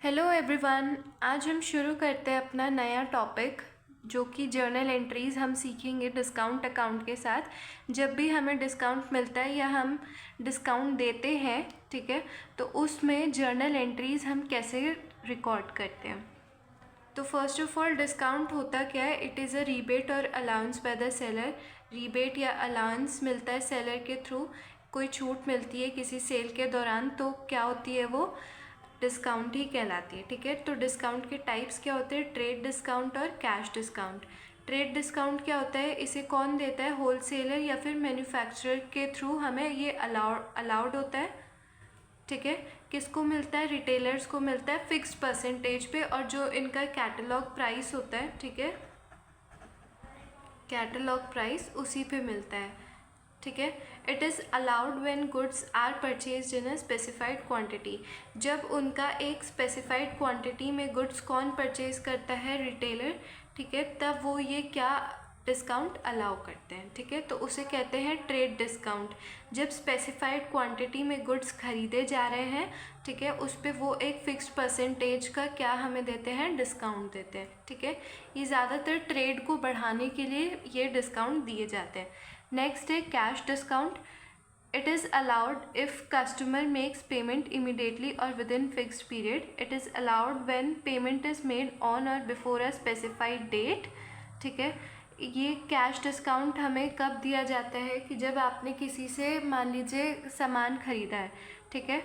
Hello everyone. आज हम शुरू करते हैं अपना नया टॉपिक जो कि जर्नल एंट्रीज़ हम सीखेंगे डिस्काउंट अकाउंट के साथ। जब भी हमें डिस्काउंट मिलता है या हम डिस्काउंट देते हैं, ठीक है, तो उसमें जर्नल एंट्रीज़ हम कैसे रिकॉर्ड करते हैं। तो फर्स्ट ऑफ ऑल डिस्काउंट होता क्या है? इट इज़ अ रीबेट और allowance by the seller. Rebate या अलाउंस मिलता है सेलर के थ्रू, कोई छूट मिलती है किसी सेल के दौरान, तो क्या होती है वो डिस्काउंट ही कहलाती है। ठीक है, तो डिस्काउंट के टाइप्स क्या होते हैं? ट्रेड डिस्काउंट और कैश डिस्काउंट। ट्रेड डिस्काउंट क्या होता है? इसे कौन देता है? होलसेलर या फिर मैन्युफैक्चरर के थ्रू हमें ये अलाउड होता है। ठीक है, किसको मिलता है? रिटेलर्स को मिलता है फिक्स्ड परसेंटेज पे, और जो इनका कैटलॉग प्राइस होता है, ठीक है, कैटलॉग प्राइस उसी पे मिलता है। ठीक है, it is allowed when goods are purchased in a specified quantity. जब उनका एक स्पेसिफाइड क्वांटिटी में गुड्स कौन परचेज करता है? रिटेलर। ठीक है, तब वो ये क्या डिस्काउंट अलाउ करते हैं। ठीक है, तो उसे कहते हैं ट्रेड डिस्काउंट। जब स्पेसिफाइड क्वांटिटी में गुड्स खरीदे जा रहे हैं, ठीक है, उस पर वो एक फ़िक्स्ड परसेंटेज का क्या हमें देते हैं? डिस्काउंट देते हैं। ठीक है, ये ज़्यादातर ट्रेड को बढ़ाने के लिए ये डिस्काउंट दिए जाते हैं। नेक्स्ट है cash discount. It is allowed if customer makes payment immediately or within fixed period. It is allowed when payment is made on or before a specified date. ठीक है, ये कैश डिस्काउंट हमें कब दिया जाता है कि जब आपने किसी से मान लीजिए सामान ख़रीदा है, ठीक है,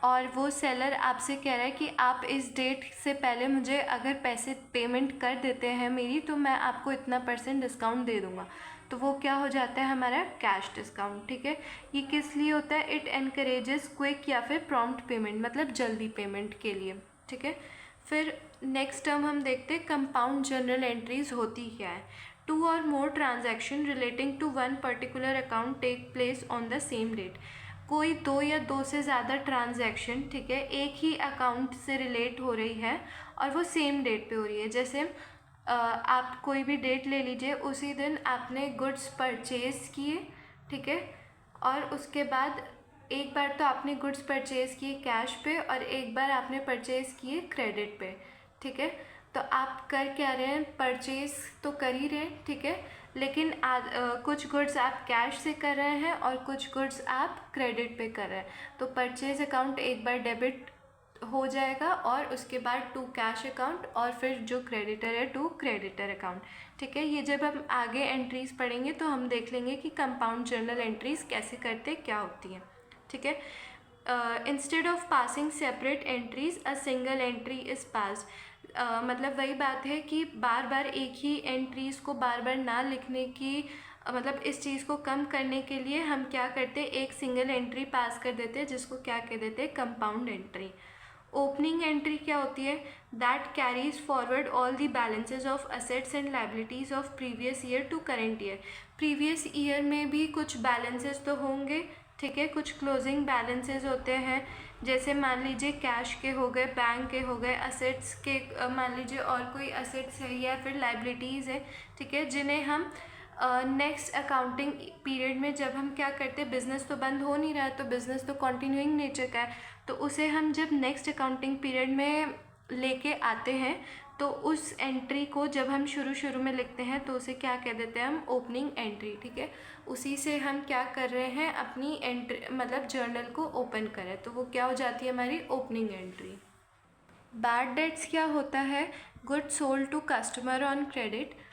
और वो सेलर आपसे कह रहा है कि आप इस डेट से पहले मुझे अगर पैसे पेमेंट कर देते हैं मेरी, तो मैं आपको इतना % डिस्काउंट दे दूँगा। तो वो क्या हो जाता है? हमारा कैश डिस्काउंट। ठीक है, ये किस लिए होता है? इट एनकरेजेस क्विक या फिर प्रॉम्प्ट पेमेंट, मतलब जल्दी पेमेंट के लिए। ठीक है, फिर नेक्स्ट टर्म हम देखते हैं कंपाउंड जर्नल एंट्रीज होती क्या है। Two or more transaction relating to one particular account take place on the same date. कोई दो या दो से ज़्यादा ट्रांजैक्शन, ठीक है, एक ही अकाउंट से रिलेट हो रही है और वो सेम डेट पे हो रही है। जैसे आप कोई भी डेट ले लीजिए, उसी दिन आपने गुड्स परचेज़ किए, ठीक है, और उसके बाद एक बार तो आपने गुड्स परचेज़ किए कैश पे और एक बार आपने परचेज़ किए क्रेडिट पे। ठीक है, तो आप कर क्या रहे हैं? परचेज़ तो कर ही रहे हैं, ठीक है, लेकिन कुछ गुड्स आप कैश से कर रहे हैं और कुछ गुड्स आप क्रेडिट पे कर रहे हैं। तो परचेज़ अकाउंट एक बार डेबिट हो जाएगा और उसके बाद टू कैश अकाउंट, और फिर जो क्रेडिटर है टू क्रेडिटर अकाउंट। ठीक है, ये जब हम आगे एंट्रीज़ पढ़ेंगे तो हम देख लेंगे कि कंपाउंड जर्नल एंट्रीज़ कैसे करते क्या होती हैं। ठीक है, instead of passing separate entries a single entry is passed. मतलब वही बात है कि बार बार एक ही एंट्रीज़ को बार बार ना लिखने की मतलब इस चीज़ को कम करने के लिए हम क्या करते हैं? एक सिंगल एंट्री पास कर देते हैं, जिसको क्या कह देते हैं? Compound entry. ओपनिंग एंट्री क्या होती है? That carries forward all the balances of assets and liabilities of previous year to current year. Previous year में भी कुछ बैलेंसेज तो होंगे, ठीक है, कुछ क्लोजिंग बैलेंसेज होते हैं, जैसे मान लीजिए कैश के हो गए, बैंक के हो गए, असेट्स के मान लीजिए और कोई असेट्स है या फिर लाइबिलिटीज़ है, ठीक है, जिन्हें हम नेक्स्ट अकाउंटिंग पीरियड में जब हम क्या करते हैं, बिज़नेस तो बंद हो नहीं रहा है, तो बिज़नेस तो कंटिन्यूइंग नेचर का है, तो उसे हम जब नेक्स्ट अकाउंटिंग पीरियड में लेके आते हैं तो उस एंट्री को जब हम शुरू में लिखते हैं तो उसे क्या कह देते हैं? हम ओपनिंग एंट्री। ठीक है, उसी से हम क्या कर रहे हैं? अपनी एंट्री मतलब जर्नल को ओपन करें, तो वो क्या हो जाती है? हमारी ओपनिंग एंट्री। बैड डेट्स क्या होता है? Goods sold to customer on credit.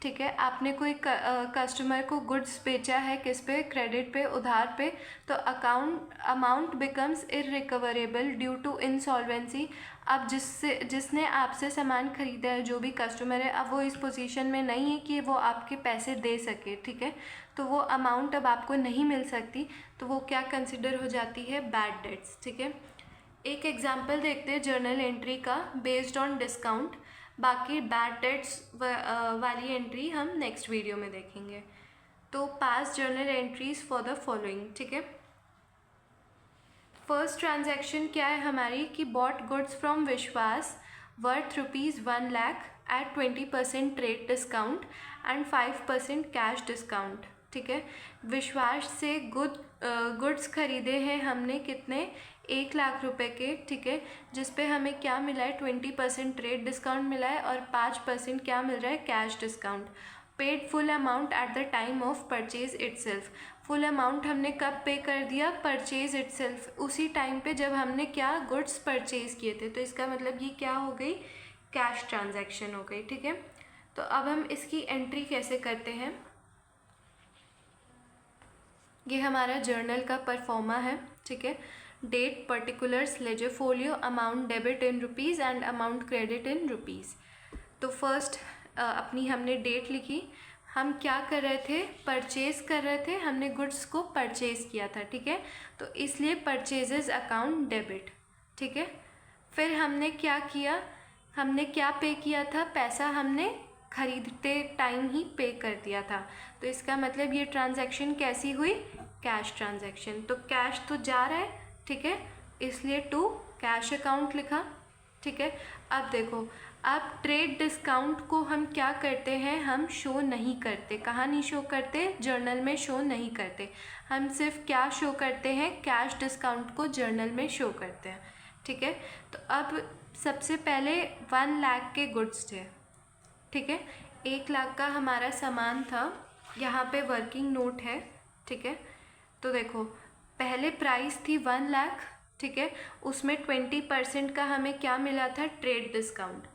ठीक है, आपने कोई कस्टमर को गुड्स बेचा है किस पे? क्रेडिट पे, उधार पे, तो amount becomes irrecoverable due to insolvency. अब जिसने आपसे सामान खरीदा है, जो भी कस्टमर है, अब वो इस पोजीशन में नहीं है कि वो आपके पैसे दे सके। ठीक है, तो वो अमाउंट अब आपको नहीं मिल सकती, तो वो क्या कंसिडर हो जाती है? Bad debts. ठीक है, एक एग्जाम्पल देखते हैं जर्नल एंट्री का बेस्ड ऑन डिस्काउंट। बाकी बैड डेट्स वाली एंट्री हम नेक्स्ट वीडियो में देखेंगे। तो पास journal entries for the following. ठीक है, फर्स्ट ट्रांजैक्शन क्या है हमारी? कि bought goods from Vishwas worth ₹1,00,000 at 20% trade discount and 5% cash discount. ठीक है, विश्वास से गुड्स खरीदे हैं हमने कितने? 1,00,000 रुपए के, ठीक है, जिस पे हमें क्या मिला है 20% ट्रेड डिस्काउंट मिला है और 5% क्या मिल रहा है, cash discount. Paid full amount at the time of purchase itself. Full amount हमने कब पे कर दिया, परचेज इटसेल्फ, उसी टाइम पे जब हमने क्या, गुड्स परचेज किए थे। तो इसका मतलब ये क्या हो गई, कैश ट्रांजैक्शन हो गई, ठीक है। तो अब हम इसकी एंट्री कैसे करते हैं, ये हमारा जर्नल का परफॉर्मा है, ठीक है। Date, particulars, ledger folio, amount debit in rupees and amount credit in rupees. तो फर्स्ट अपनी हमने डेट लिखी, हम क्या कर रहे थे, परचेज़ कर रहे थे, हमने गुड्स को परचेज़ किया था, ठीक है, तो इसलिए परचेजेस अकाउंट डेबिट, ठीक है। फिर हमने क्या किया, हमने क्या पे किया था, पैसा हमने खरीदते टाइम ही पे कर दिया था। तो इसका मतलब ये ट्रांजैक्शन कैसी हुई, कैश ट्रांजैक्शन। तो कैश तो जा रहा है, ठीक है, इसलिए टू कैश अकाउंट लिखा, ठीक है। अब देखो, अब ट्रेड डिस्काउंट को हम क्या करते हैं, हम शो नहीं करते। कहाँ नहीं शो करते, जर्नल में शो नहीं करते। हम सिर्फ क्या शो करते हैं, कैश डिस्काउंट को जर्नल में शो करते हैं, ठीक है। तो अब सबसे पहले 1,00,000 के गुड्स थे, ठीक है, 1,00,000 का हमारा सामान था। यहाँ पे वर्किंग नोट है, ठीक है। तो देखो, पहले प्राइस थी 1,00,000, ठीक है, उसमें 20% का हमें क्या मिला था, ट्रेड डिस्काउंट।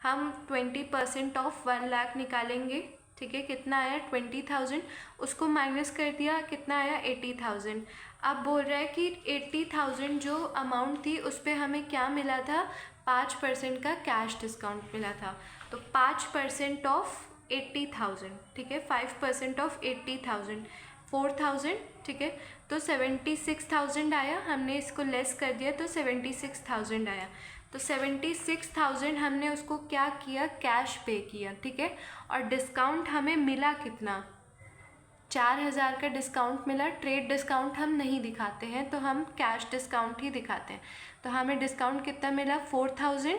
हम 20% ऑफ 1,00,000 निकालेंगे, ठीक है, कितना आया 20,000, उसको माइनस कर दिया, कितना आया 80,000। अब बोल रहा है कि 80,000 जो अमाउंट थी उस पर हमें क्या मिला था, 5% का कैश डिस्काउंट मिला था। तो 5% ऑफ 80,000, ठीक है, 5% ऑफ 80,000 4,000, ठीक है, तो 76,000 आया। हमने इसको लेस कर दिया तो 76,000 आया। तो 76,000 हमने उसको क्या किया, कैश पे किया, ठीक है। और डिस्काउंट हमें मिला कितना, 4,000 का डिस्काउंट मिला। ट्रेड डिस्काउंट हम नहीं दिखाते हैं, तो हम कैश डिस्काउंट ही दिखाते हैं। तो हमें डिस्काउंट कितना मिला, 4,000,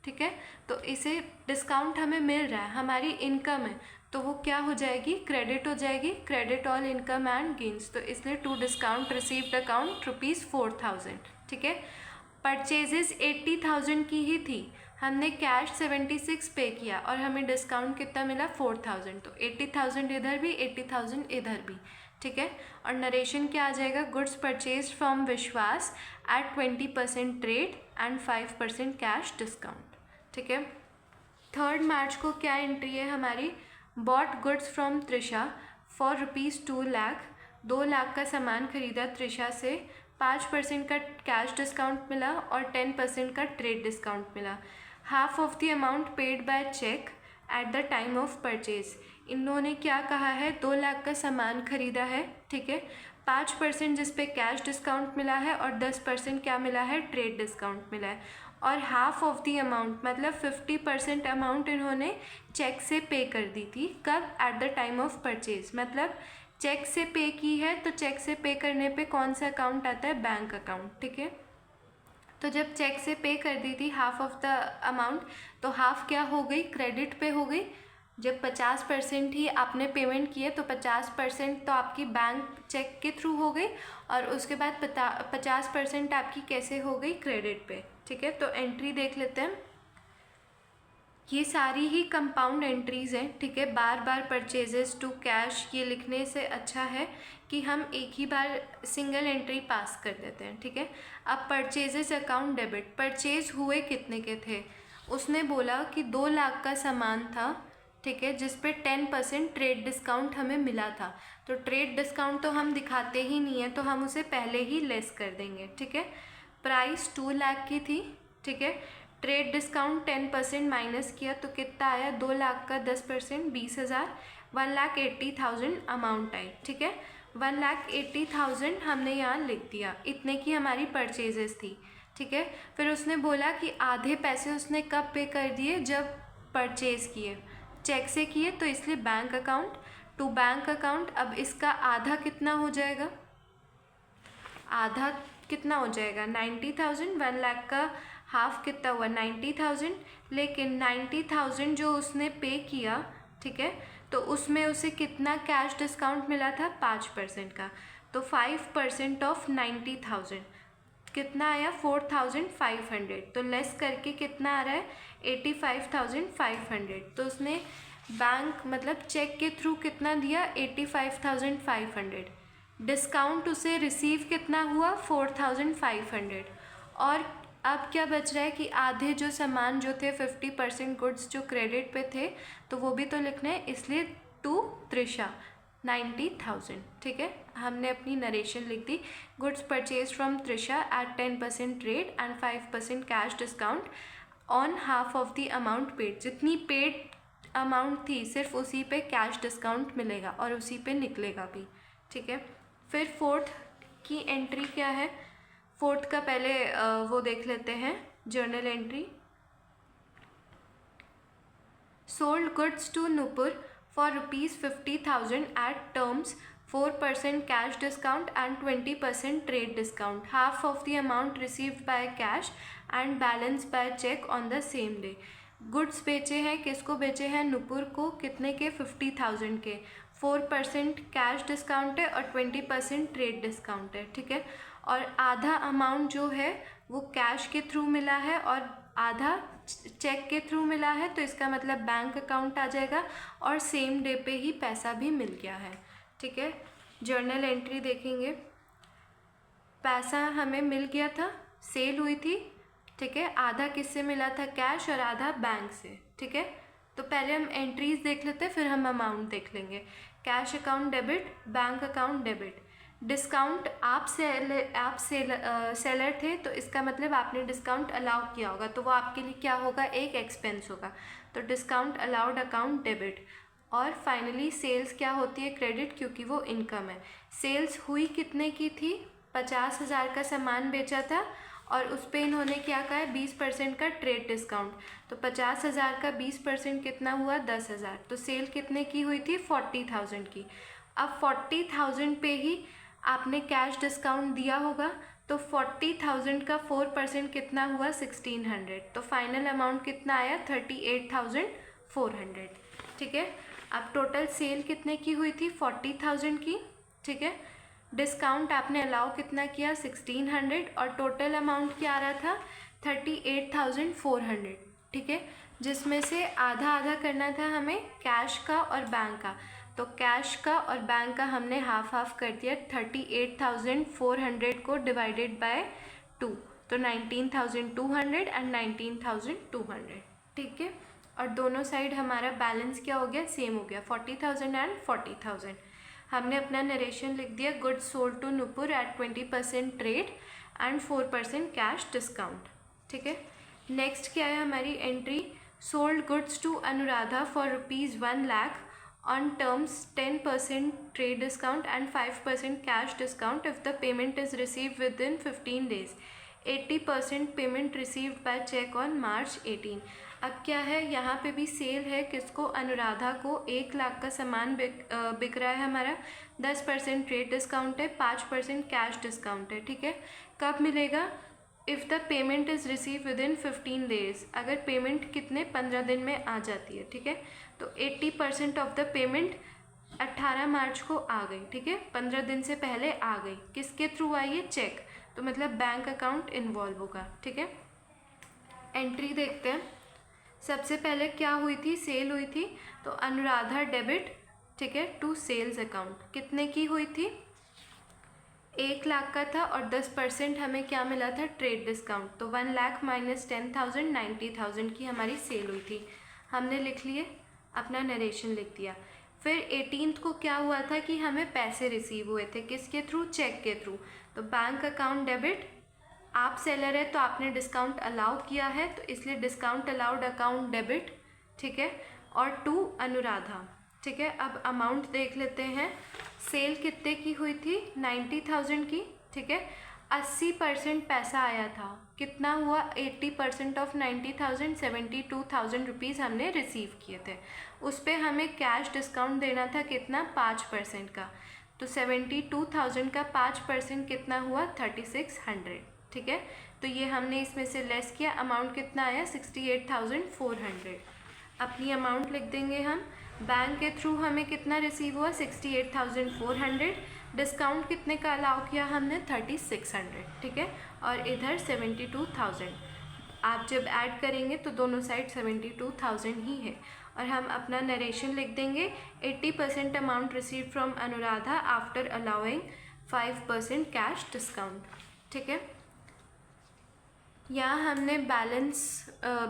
ठीक है। तो इसे डिस्काउंट हमें मिल रहा है, हमारी इनकम है, तो वो क्या हो जाएगी, क्रेडिट हो जाएगी, credit all income and gains. तो इसलिए टू डिस्काउंट रिसीव्ड अकाउंट ₹4,000, ठीक है। परचेजेस 80,000 की ही थी, हमने कैश 76 पे किया और हमें डिस्काउंट कितना मिला, 4,000। तो 80,000 इधर भी, 80,000 इधर भी, ठीक है। और नरेशन क्या आ जाएगा, goods purchase from Vishwas at 20% trade and 5% cash discount, ठीक है। 3 मार्च को क्या एंट्री है हमारी, bought goods from Trisha for ₹2,00,000, 2,00,000 का सामान खरीदा त्रिशा से, 5% का कैश डिस्काउंट मिला और 10% का ट्रेड डिस्काउंट मिला। Half of the amount paid by cheque at the time of purchase. इन्होंने क्या कहा है, 2,00,000 का सामान खरीदा है, ठीक है, 5% जिस पे कैश डिस्काउंट मिला है और 10% क्या मिला है, ट्रेड डिस्काउंट मिला है। और हाफ ऑफ दी अमाउंट मतलब 50% अमाउंट इन्होंने चेक से पे कर दी थी, कब, eight the time of purchase. मतलब चेक से पे की है, तो चेक से पे करने पे कौन सा अकाउंट आता है, बैंक अकाउंट, ठीक है। तो जब चेक से पे कर दी थी हाफ ऑफ द अमाउंट, तो हाफ क्या हो गई, क्रेडिट पे हो गई। जब 50% ही आपने पेमेंट किए तो 50% तो आपकी बैंक चेक के थ्रू हो गई और उसके बाद 50% आपकी कैसे हो गई, क्रेडिट पे, ठीक है। तो एंट्री देख लेते हैं, ये सारी ही कंपाउंड एंट्रीज़ हैं, ठीक है। बार बार परचेजेस टू कैश ये लिखने से अच्छा है कि हम एक ही बार सिंगल एंट्री पास कर देते हैं, ठीक है। अब परचेजेस अकाउंट डेबिट, परचेज हुए कितने के थे, उसने बोला कि 2,00,000 का सामान था, ठीक है, जिस पे 10% ट्रेड डिस्काउंट हमें मिला था। तो ट्रेड डिस्काउंट तो हम दिखाते ही नहीं है, तो हम उसे पहले ही लेस कर देंगे, ठीक है। प्राइस 2,00,000 की थी, ठीक है, ट्रेड डिस्काउंट 10% माइनस किया तो कितना आया, 2,00,000 का 10% 20,000, 1,80,000 अमाउंट आई, ठीक है। 1,80,000 हमने यहाँ लिख दिया, इतने की हमारी परचेजेस थी, ठीक है। फिर उसने बोला कि आधे पैसे उसने कब पे कर दिए, जब परचेज़ किए, चेक से किए, तो इसलिए bank account to bank account. अब इसका आधा कितना हो जाएगा, आधा कितना हो जाएगा, 90,000, 1,00,000 का हाफ कितना हुआ, 90,000। लेकिन 90,000 जो उसने पे किया, ठीक है, तो उसमें उसे कितना कैश डिस्काउंट मिला था, 5% का। तो 5% ऑफ 90,000, कितना आया 4500, तो लेस करके कितना आ रहा है 85,500। तो उसने बैंक मतलब चेक के थ्रू कितना दिया 85,500, डिस्काउंट उसे रिसीव कितना हुआ 4500। और अब क्या बच रहा है कि आधे जो सामान जो थे 50% गुड्स जो क्रेडिट पे थे तो वो भी तो लिखना है, इसलिए टू त्रिशा 90,000। ठीक है, हमने अपनी नरेशन लिख दी। Goods purchase from Trisha at 10% rate and 5% cash discount on half of the amount paid. जितनी पेड अमाउंट थी सिर्फ उसी पे कैश डिस्काउंट मिलेगा और उसी पे निकलेगा भी। ठीक है, फिर फोर्थ की एंट्री क्या है, फोर्थ का पहले वो देख लेते हैं journal entry. Sold goods to Nupur for rupees 50,000 at terms 4% cash discount and 20% trade discount. Half of the amount received by cash and balance by check on the same day. Goods बेचे हैं, किसको बेचे हैं, नुपुर को, कितने के 50,000 के। 4% कैश डिस्काउंट है और 20% ट्रेड डिस्काउंट है। ठीक है, और आधा अमाउंट जो है वो कैश के थ्रू मिला है और आधा चेक के थ्रू मिला है, तो इसका मतलब बैंक अकाउंट आ जाएगा और सेम डे पे ही पैसा भी मिल गया है। ठीक है, जर्नल एंट्री देखेंगे, पैसा हमें मिल गया था, सेल हुई थी। ठीक है, आधा किससे मिला था, कैश, और आधा बैंक से। ठीक है, तो पहले हम एंट्रीज देख लेते हैं फिर हम अमाउंट देख लेंगे। Cash account debit, bank account debit. Discount आप सेलर थे तो इसका मतलब आपने डिस्काउंट अलाउ किया होगा, तो वो आपके लिए क्या होगा, एक एक्सपेंस होगा, तो डिस्काउंट अलाउड अकाउंट डेबिट। और फाइनली सेल्स क्या होती है, क्रेडिट, क्योंकि वो इनकम है। सेल्स हुई कितने की थी, 50,000 का सामान बेचा था और उस पर इन्होंने क्या कहा है 20% का ट्रेड डिस्काउंट, तो 50,000 का 20% कितना हुआ 10,000, तो सेल कितने की हुई थी 40,000 की। अब 40,000 पे ही आपने कैश डिस्काउंट दिया होगा, तो 40,000 का 4% कितना हुआ 1,600, तो फाइनल अमाउंट कितना आया 38,400। ठीक है, अब टोटल सेल कितने की हुई थी 40,000 की। ठीक है, डिस्काउंट आपने अलाउ कितना किया 1,600 और टोटल अमाउंट क्या आ रहा था 38,400। ठीक है, जिसमें से आधा आधा करना था हमें कैश का और बैंक का, तो कैश का और बैंक का हमने हाफ हाफ कर दिया। 38,400 को डिवाइडेड बाय 2, तो 19,200 एंड 19,200। ठीक है, और दोनों साइड हमारा बैलेंस क्या हो गया, सेम हो गया, 40,000 एंड 40,000। हमने अपना नरेशन लिख दिया, goods sold to Nupur at 20% trade and 4% cash discount. ठीक है, नेक्स्ट क्या है हमारी entry, sold goods to Anuradha for ₹1 lakh on terms 10% trade discount and 5% cash discount if the payment is received within 15 days. 80% payment received by check on March 18. अब क्या है, यहाँ पे भी सेल है, किसको, अनुराधा को। 1 लाख का सामान बिक रहा है हमारा, 10% ट्रेड डिस्काउंट है, 5% कैश डिस्काउंट है। ठीक है, कब मिलेगा, if the payment is receive with in 15 days, अगर पेमेंट कितने 15 दिन में आ जाती है। ठीक है, तो 80% ऑफ द पेमेंट 18 मार्च को आ गई। ठीक है, 15 दिन से पहले आ गई, किसके थ्रू आई है, चेक, तो मतलब बैंक अकाउंट इन्वॉल्व होगा। ठीक है, एंट्री देखते हैं। सबसे पहले क्या हुई थी, सेल हुई थी, तो अनुराधा डेबिट, ठीक है, टू सेल्स अकाउंट, कितने की हुई थी 1 लाख का था और 10% हमें क्या मिला था, ट्रेड डिस्काउंट, तो 1 लाख माइनस 10,000 90,000 की हमारी सेल हुई थी। हमने लिख लिए, अपना नरेशन लिख दिया। फिर 18th को क्या हुआ था कि हमें पैसे रिसीव हुए थे, किसके थ्रू, चेक के थ्रू, तो बैंक अकाउंट डेबिट, आप सेलर है तो आपने डिस्काउंट अलाउ किया है तो इसलिए डिस्काउंट अलाउड अकाउंट डेबिट। ठीक है, और टू अनुराधा। ठीक है, अब अमाउंट देख लेते हैं, सेल कितने की हुई थी 90,000 की। ठीक है, 80% पैसा आया था, कितना हुआ 80% ऑफ 90,000 72,000 रुपीज़ हमने रिसीव किए थे। उस पर हमें कैश डिस्काउंट देना था कितना 5% का, तो 72,000 का 5% कितना हुआ 3,600। ठीक है, तो ये हमने इसमें से लेस किया, अमाउंट कितना आया 68,400। अपनी अमाउंट लिख देंगे हम, बैंक के थ्रू हमें कितना रिसीव हुआ 68,400, डिस्काउंट कितने का अलाउ किया हमने 3,600। ठीक है, और इधर 72,000। आप जब ऐड करेंगे तो दोनों साइड 72,000 ही है। और हम अपना नरेशन लिख देंगे, 80% amount receive from Anuradha after allowing 5% cash discount. ठीक है, यहाँ हमने बैलेंस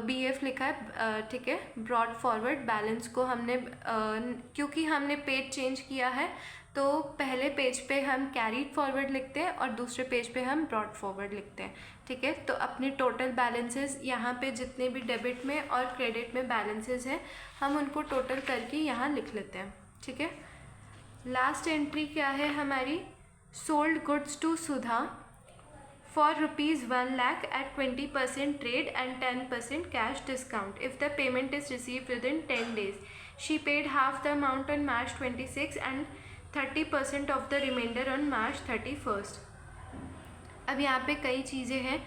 BF लिखा है। ठीक है, ब्रॉड फॉरवर्ड बैलेंस को हमने क्योंकि हमने पेज चेंज किया है तो पहले पेज पे हम कैरीड फॉरवर्ड लिखते हैं और दूसरे पेज पे हम ब्रॉड फॉरवर्ड लिखते हैं। ठीक है, तो अपने टोटल बैलेंसेस यहाँ पे जितने भी डेबिट में और क्रेडिट में बैलेंसेस हैं हम उनको टोटल करके यहाँ लिख लेते हैं। ठीक है, लास्ट एंट्री क्या है हमारी, sold goods to Sudha for rupees 1 lakh at 20% trade and 10% cash discount. If the payment is received within 10 days, she paid half the amount on March 26 and 30% of the remainder on March 31st. अब यहाँ पे कई चीज़ें हैं।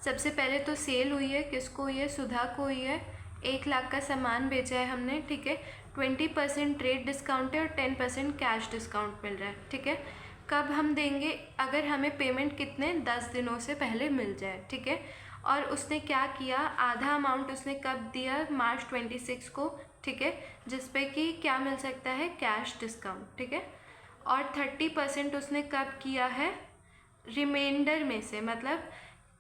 सबसे पहले तो cell हुई है, किसको हुई है, सुधा को हुई है। 1 लाख का सामान बेचा है हमने। ठीक है, 20% ट्रेड डिस्काउंट है और 10% कैश डिस्काउंट मिल रहा है। ठीक है, कब हम देंगे, अगर हमें पेमेंट कितने 10 दिनों से पहले मिल जाए। ठीक है, और उसने क्या किया, आधा अमाउंट उसने कब दिया, मार्च 26 को। ठीक है, जिस पे कि क्या मिल सकता है, कैश डिस्काउंट। ठीक है, और 30% उसने कब किया है, रिमाइंडर में से, मतलब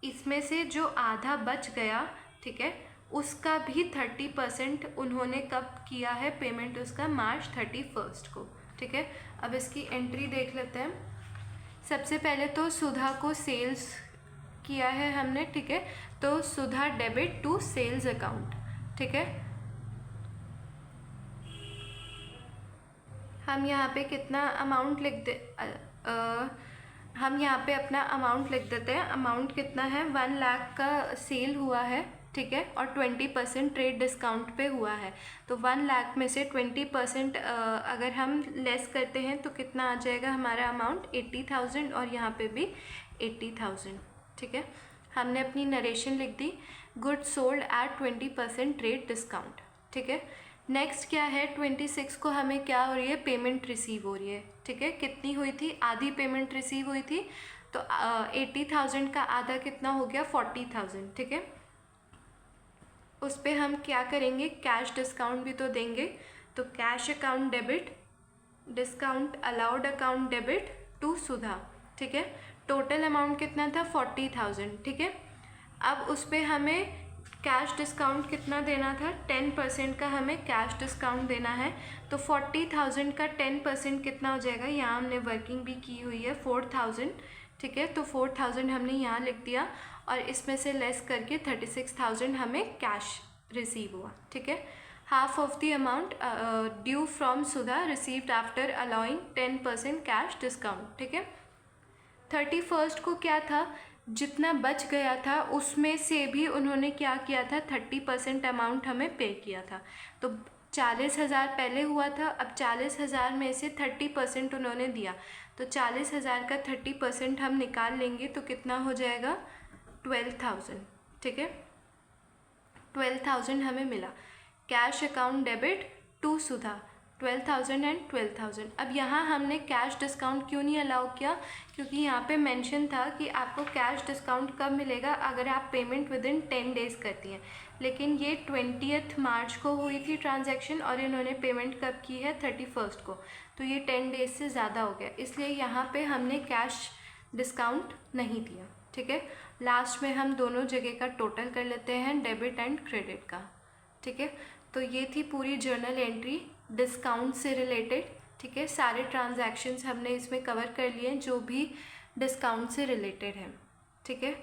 इसमें से जो आधा बच गया, ठीक है, उसका भी 30% उन्होंने कब किया है पेमेंट, उसका मार्च 31 को। ठीक है, अब इसकी एंट्री देख लेते हैं। सबसे पहले तो सुधा को सेल्स किया है हमने। ठीक है, तो सुधा डेबिट टू सेल्स अकाउंट। ठीक है, हम यहाँ पे कितना अमाउंट लिख दे, हम यहाँ पे अपना अमाउंट लिख देते हैं। अमाउंट कितना है, 1 लाख का सेल हुआ है। ठीक है, और 20% ट्रेड डिस्काउंट पे हुआ है। तो 1 लाख में से 20% अगर हम लेस करते हैं तो कितना आ जाएगा हमारा अमाउंट, 80,000, और यहाँ पे भी 80,000। ठीक है, हमने अपनी नरेशन लिख दी, good sold at 20% trade discount. ठीक है, नेक्स्ट क्या है, 26 को हमें क्या हो रही है, पेमेंट रिसीव हो रही है। ठीक है, कितनी हुई थी, आधी पेमेंट रिसीव हुई थी, तो 80,000 का आधा कितना हो गया, 40,000। ठीक है, उस पर हम क्या करेंगे, कैश डिस्काउंट भी तो देंगे। तो cash account debit, discount allowed account debit to Sudha. ठीक है, टोटल अमाउंट कितना था, 40,000। ठीक है, अब उस पर हमें कैश डिस्काउंट कितना देना था, 10% का हमें कैश डिस्काउंट देना है। तो 40,000 का 10% कितना हो जाएगा, यहाँ हमने वर्किंग भी की हुई है, 4,000। ठीक है, तो 4,000 हमने यहाँ लिख दिया और इसमें से लेस करके 36,000 हमें कैश रिसीव हुआ। ठीक है, half of the amount due from Sudha received after allowing 10% cash discount. ठीक है, 31st को क्या था, जितना बच गया था उसमें से भी उन्होंने क्या किया था, 30% अमाउंट हमें पे किया था। तो 40,000 पहले हुआ था, अब 40,000 में से 30% उन्होंने दिया, तो 40,000 का 30% हम निकाल लेंगे तो कितना हो जाएगा, 12,000। ठीक है, 12,000 हमें मिला। Cash account debit to Sudha, 12,000 and 12,000। अब यहाँ हमने कैश डिस्काउंट क्यों नहीं अलाउ किया, क्योंकि यहाँ पे मेंशन था कि आपको कैश डिस्काउंट कब मिलेगा, अगर आप पेमेंट विद इन 10 डेज़ करती हैं। लेकिन ये 20 मार्च को हुई थी ट्रांजैक्शन और इन्होंने पेमेंट कब की है, 31 को, तो ये 10 डेज से ज़्यादा हो गया, इसलिए यहाँ पे हमने कैश डिस्काउंट नहीं दिया। ठीक है, लास्ट में हम दोनों जगह का टोटल कर लेते हैं, डेबिट एंड क्रेडिट का। ठीक है, तो ये थी पूरी जर्नल एंट्री डिस्काउंट से रिलेटेड। ठीक है, सारे ट्रांजैक्शंस हमने इसमें कवर कर लिए जो भी डिस्काउंट से रिलेटेड हैं। ठीक है,